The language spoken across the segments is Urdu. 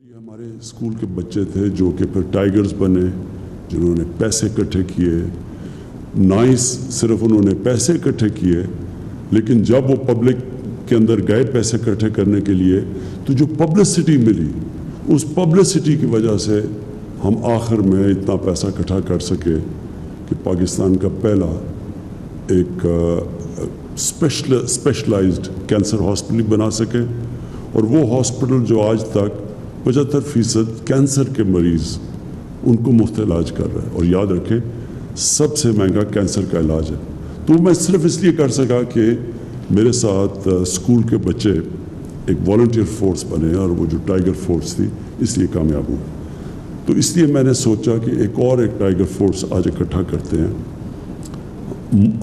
یہ ہمارے اسکول کے بچے تھے جو کہ پھر ٹائیگرز بنے، جنہوں نے پیسے اکٹھے کیے، نہ صرف انہوں نے پیسے اکٹھے کیے لیکن جب وہ پبلک کے اندر گئے پیسے اکٹھے کرنے کے لیے تو جو پبلسٹی ملی، اس پبلسٹی کی وجہ سے ہم آخر میں اتنا پیسہ اکٹھا کر سکے کہ پاکستان کا پہلا ایک اسپیشلائزڈ کینسر ہاسپٹل بنا سکے، اور وہ ہاسپٹل جو آج تک 75% کینسر کے مریض ان کو مفت علاج کر رہا ہے، اور یاد رکھیں سب سے مہنگا کینسر کا علاج ہے۔ تو میں صرف اس لیے کر سکا کہ میرے ساتھ اسکول کے بچے ایک والنٹیئر فورس بنے، اور وہ جو ٹائیگر فورس تھی اس لیے کامیاب ہوئی۔ تو اس لیے میں نے سوچا کہ ایک ٹائیگر فورس آج اکٹھا کرتے ہیں،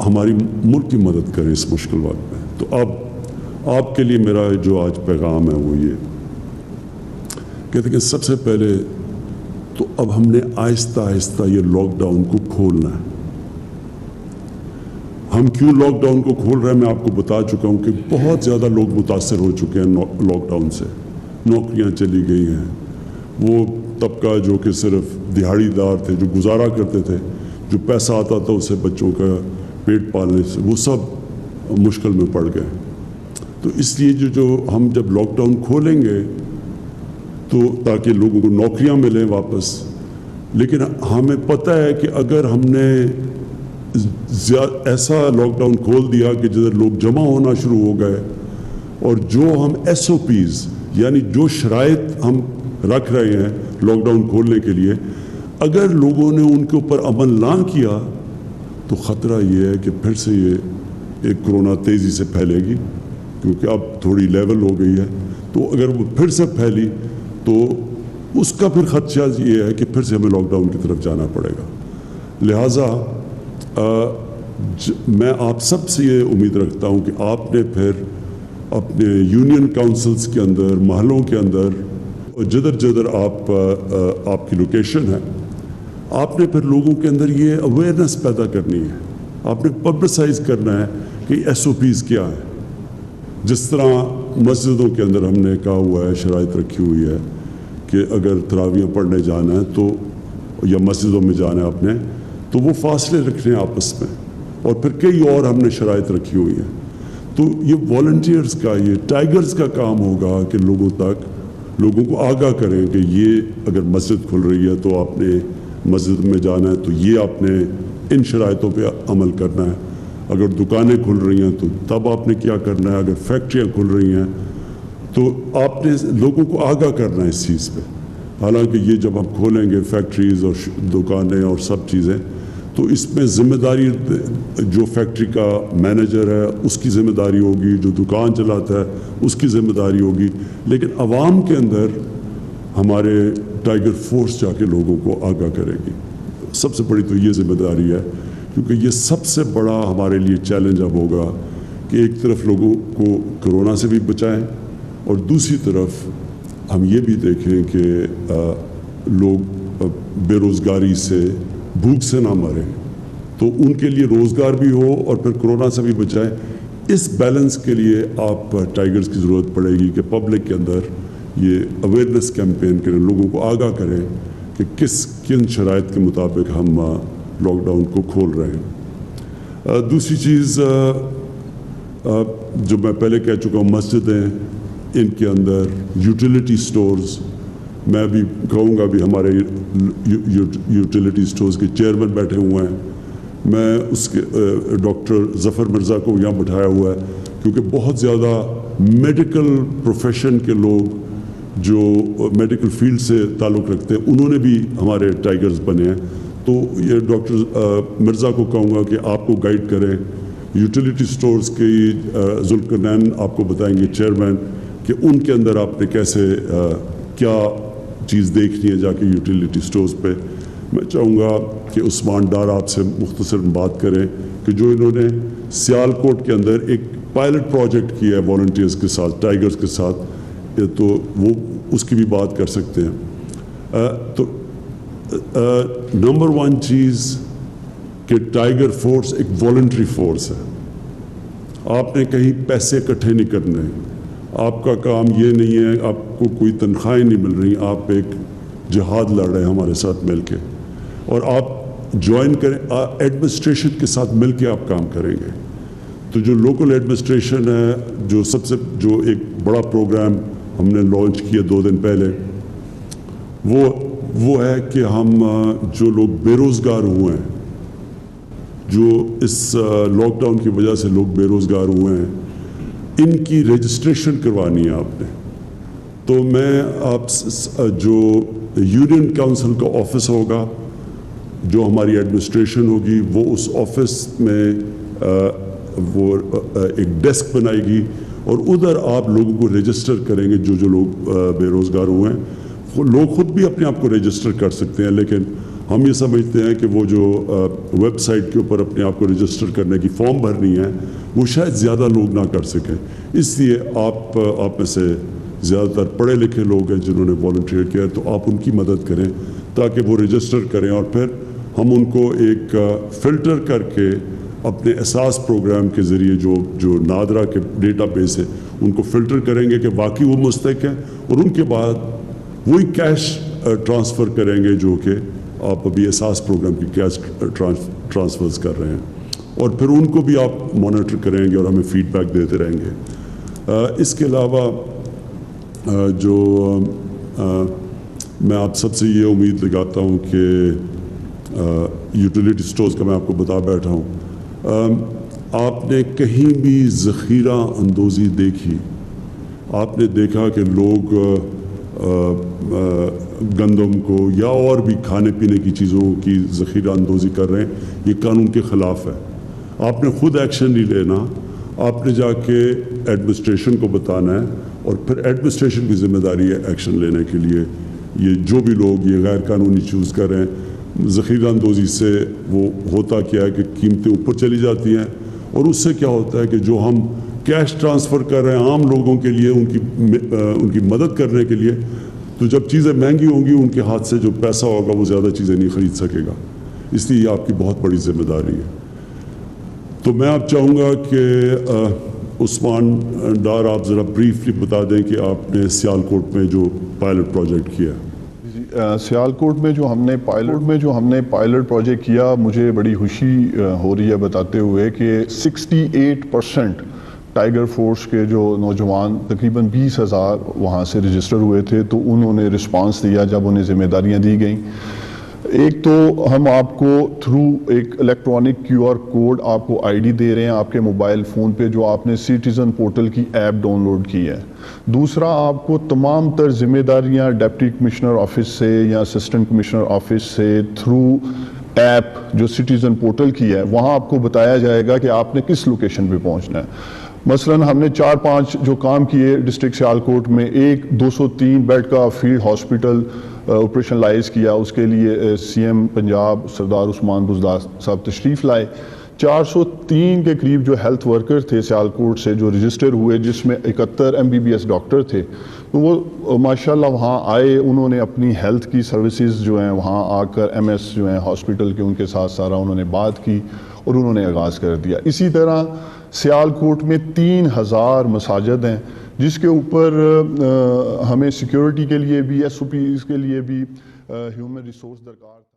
ہماری ملک کی مدد کریں اس مشکل وقت میں۔ تو اب آپ کے لیے میرا جو آج پیغام ہے وہ یہ کہتے ہیں کہ سب سے پہلے تو اب ہم نے آہستہ آہستہ یہ لاک ڈاؤن کو کھولنا ہے۔ ہم کیوں لاک ڈاؤن کو کھول رہے ہیں میں آپ کو بتا چکا ہوں کہ بہت زیادہ لوگ متاثر ہو چکے ہیں لاک ڈاؤن سے، نوکریاں چلی گئی ہیں، وہ طبقہ جو کہ صرف دہاڑی دار تھے، جو گزارا کرتے تھے، جو پیسہ آتا تھا اسے بچوں کا پیٹ پالنے سے، وہ سب مشکل میں پڑ گئے۔ تو اس لیے جو ہم جب لاک ڈاؤن کھولیں گے تو تاکہ لوگوں کو نوکریاں ملیں واپس، لیکن ہمیں پتہ ہے کہ اگر ہم نے ایسا لاک ڈاؤن کھول دیا کہ جدھر لوگ جمع ہونا شروع ہو گئے، اور جو ہم SOPs یعنی جو شرائط ہم رکھ رہے ہیں لاک ڈاؤن کھولنے کے لیے، اگر لوگوں نے ان کے اوپر عمل نہ کیا تو خطرہ یہ ہے کہ پھر سے یہ ایک کرونا تیزی سے پھیلے گی، کیونکہ اب تھوڑی لیول ہو گئی ہے۔ تو اگر وہ پھر سے پھیلی تو اس کا پھر خدشہ یہ ہے کہ پھر سے ہمیں لاک ڈاؤن کی طرف جانا پڑے گا۔ لہٰذا میں آپ سب سے یہ امید رکھتا ہوں کہ آپ نے پھر اپنے یونین کاؤنسلز کے اندر، محلوں کے اندر، جدھر آپ کی لوکیشن ہے، آپ نے پھر لوگوں کے اندر یہ اویئرنیس پیدا کرنی ہے، آپ نے پبلسائز کرنا ہے کہ SOPs کیا ہے۔ جس طرح مسجدوں کے اندر ہم نے کہا ہوا ہے، شرائط رکھی ہوئی ہے کہ اگر تراویح پڑھنے جانا ہے تو یا مسجدوں میں جانا ہے آپ نے تو وہ فاصلے رکھنے آپس میں، اور پھر کئی اور ہم نے شرائط رکھی ہوئی ہیں۔ تو یہ والنٹیئرز کا، یہ ٹائیگرز کا کام ہوگا کہ لوگوں کو آگاہ کریں کہ یہ اگر مسجد کھل رہی ہے تو آپ نے مسجد میں جانا ہے تو یہ آپ نے ان شرائطوں پہ عمل کرنا ہے، اگر دکانیں کھل رہی ہیں تو تب آپ نے کیا کرنا ہے، اگر فیکٹریاں کھل رہی ہیں تو آپ نے لوگوں کو آگاہ کرنا ہے اس چیز پہ۔ حالانکہ یہ جب ہم کھولیں گے فیکٹریز اور دکانیں اور سب چیزیں تو اس میں ذمہ داری جو فیکٹری کا مینیجر ہے اس کی ذمہ داری ہوگی، جو دکان چلاتا ہے اس کی ذمہ داری ہوگی، لیکن عوام کے اندر ہمارے ٹائیگر فورس جا کے لوگوں کو آگاہ کرے گی۔ سب سے بڑی تو یہ ذمہ داری ہے، کیونکہ یہ سب سے بڑا ہمارے لیے چیلنج اب ہوگا کہ ایک طرف لوگوں کو کرونا سے بھی بچائیں، اور دوسری طرف ہم یہ بھی دیکھیں کہ لوگ بے روزگاری سے، بھوک سے نہ مریں، تو ان کے لیے روزگار بھی ہو اور پھر کرونا سے بھی بچائیں۔ اس بیلنس کے لیے آپ ٹائیگرز کی ضرورت پڑے گی کہ پبلک کے اندر یہ اویئرنیس کیمپین کریں، لوگوں کو آگاہ کریں کہ کن شرائط کے مطابق ہم لاک ڈاؤن کو کھول رہے ہیں۔ دوسری چیز جو میں پہلے کہہ چکا ہوں، مسجدیں، ان کے اندر یوٹیلیٹی سٹورز، میں بھی کہوں گا بھی ہمارے یوٹیلیٹی سٹورز کے چیئرمین بیٹھے ہوئے ہیں، میں اس کے ڈاکٹر ظفر مرزا کو یہاں بٹھایا ہوا ہے کیونکہ بہت زیادہ میڈیکل پروفیشن کے لوگ جو میڈیکل فیلڈ سے تعلق رکھتے ہیں انہوں نے بھی ہمارے ٹائیگرز بنے ہیں۔ تو یہ ڈاکٹر مرزا کو کہوں گا کہ آپ کو گائیڈ کریں، یوٹیلیٹی سٹورز کی ذوالقرنین آپ کو بتائیں گے چیئرمین کہ ان کے اندر آپ نے کیسے کیا چیز دیکھنی ہے جا کے یوٹیلیٹی سٹورز پہ۔ میں چاہوں گا کہ عثمان ڈار آپ سے مختصر بات کریں کہ جو انہوں نے سیالکوٹ کے اندر ایک پائلٹ پروجیکٹ کیا ہے والنٹیئرز کے ساتھ، ٹائیگرز کے ساتھ، تو وہ اس کی بھی بات کر سکتے ہیں۔ تو نمبر 1 چیز کہ ٹائیگر فورس ایک والنٹری فورس ہے، آپ نے کہیں پیسے اکٹھے نہیں کرنے، آپ کا کام یہ نہیں ہے, آپ کو کوئی تنخواہیں نہیں مل رہی, آپ ایک جہاد لڑ رہے ہیں ہمارے ساتھ مل کے, اور آپ جوائن کریں, ایڈمنسٹریشن کے ساتھ مل کے آپ کام کریں گے. تو جو لوکل ایڈمنسٹریشن ہے, جو ایک بڑا پروگرام ہم نے لانچ کیا 2 دن پہلے, وہ ہے کہ ہم جو لوگ بے روزگار ہوئے ہیں, جو اس لاک ڈاؤن کی وجہ سے لوگ بے روزگار ہوئے ہیں, ان کی رجسٹریشن کروانی ہے آپ نے. تو میں آپ جو یونین کونسل کا آفس ہوگا, جو ہماری ایڈمنسٹریشن ہوگی, وہ اس آفس میں وہ ایک ڈیسک بنائے گی, اور ادھر آپ لوگوں کو رجسٹر کریں گے. جو لوگ بے روزگار ہوئے ہیں, لوگ خود بھی اپنے آپ کو رجسٹر کر سکتے ہیں, لیکن ہم یہ سمجھتے ہیں کہ وہ جو ویب سائٹ کے اوپر اپنے آپ کو رجسٹر کرنے کی فارم بھرنی ہے, وہ شاید زیادہ لوگ نہ کر سکیں. اس لیے آپ میں سے زیادہ تر پڑھے لکھے لوگ ہیں جنہوں نے والنٹیئر کیا, تو آپ ان کی مدد کریں تاکہ وہ رجسٹر کریں, اور پھر ہم ان کو ایک فلٹر کر کے اپنے اساس پروگرام کے ذریعے جو نادرا کے ڈیٹا بیس ہے, ان کو فلٹر کریں گے کہ واقعی وہ مستحق ہیں, اور ان کے بعد وہی کیش ٹرانسفر کریں گے جو کہ آپ ابھی اساس پروگرام کی کیش ٹرانسفرز کر رہے ہیں, اور پھر ان کو بھی آپ مانیٹر کریں گے اور ہمیں فیڈ بیک دیتے رہیں گے. اس کے علاوہ میں آپ سب سے یہ امید لگاتا ہوں کہ یوٹیلیٹی سٹورز کا میں آپ کو بتا بیٹھا ہوں, آپ نے کہیں بھی ذخیرہ اندوزی دیکھی؟ آپ نے دیکھا کہ لوگ گندم کو یا اور بھی کھانے پینے کی چیزوں کی ذخیرہ اندوزی کر رہے ہیں؟ یہ قانون کے خلاف ہے. آپ نے خود ایکشن نہیں لینا, آپ نے جا کے ایڈمنسٹریشن کو بتانا ہے, اور پھر ایڈمنسٹریشن کی ذمہ داری ہے ایکشن لینے کے لیے. یہ جو بھی لوگ یہ غیر قانونی چوز کر رہے ہیں, ذخیرہ اندوزی سے وہ ہوتا کیا ہے کہ قیمتیں اوپر چلی جاتی ہیں, اور اس سے کیا ہوتا ہے کہ جو ہم کیش ٹرانسفر کر رہے ہیں عام لوگوں کے لیے, ان کی مدد کرنے کے لیے, تو جب چیزیں مہنگی ہوں گی ان کے ہاتھ سے جو پیسہ ہوگا وہ زیادہ چیزیں نہیں خرید سکے گا. اس لیے یہ آپ کی بہت بڑی ذمہ داری ہے. تو میں آپ چاہوں گا کہ عثمان ڈار آپ ذرا بریفلی بتا دیں کہ آپ نے سیالکوٹ میں جو پائلٹ پروجیکٹ کیا. سیالکوٹ میں جو ہم نے پائلٹ پروجیکٹ کیا, مجھے بڑی خوشی ہو رہی ہے بتاتے ہوئے کہ 68% ٹائیگر فورس کے جو نوجوان تقریباً 20,000 وہاں سے رجسٹر ہوئے تھے, تو انہوں نے رسپانس دیا جب انہیں ذمہ داریاں دی گئیں. ایک تو ہم آپ کو تھرو ایک الیکٹرانک QR کوڈ آپ کو ID دے رہے ہیں آپ کے موبائل فون پہ, جو آپ نے سٹیزن پورٹل کی ایپ ڈاؤن لوڈ کی ہے. دوسرا, آپ کو تمام تر ذمہ داریاں ڈپٹی کمشنر آفس سے یا اسسٹنٹ کمشنر آفس سے تھرو ایپ جو سٹیزن پورٹل کی ہے, وہاں آپ کو بتایا جائے گا کہ آپ نے کس لوکیشن پہ پہنچنا ہے. مثلاً ہم نے 4-5 جو کام کیے ڈسٹرکٹ سیالکوٹ میں, ایک 203 بیڈ کا فیلڈ ہاسپٹل آپریشنلائز کیا, اس کے لیے CM پنجاب سردار عثمان بزدار صاحب تشریف لائے. 403 کے قریب جو ہیلتھ ورکر تھے سیالکوٹ سے جو رجسٹر ہوئے, جس میں 71 MBBS ڈاکٹر تھے, تو وہ ماشاءاللہ وہاں آئے, انہوں نے اپنی ہیلتھ کی سروسز جو ہیں وہاں آ کر MS جو ہیں ہاسپٹل کے ان کے ساتھ سارا انہوں نے بات کی اور انہوں نے آغاز کر دیا. اسی طرح سیالکوٹ میں 3000 مساجد ہیں, جس کے اوپر ہمیں سیکیورٹی کے لیے بھی SOPs کے لیے بھی ہیومن ریسورس درکار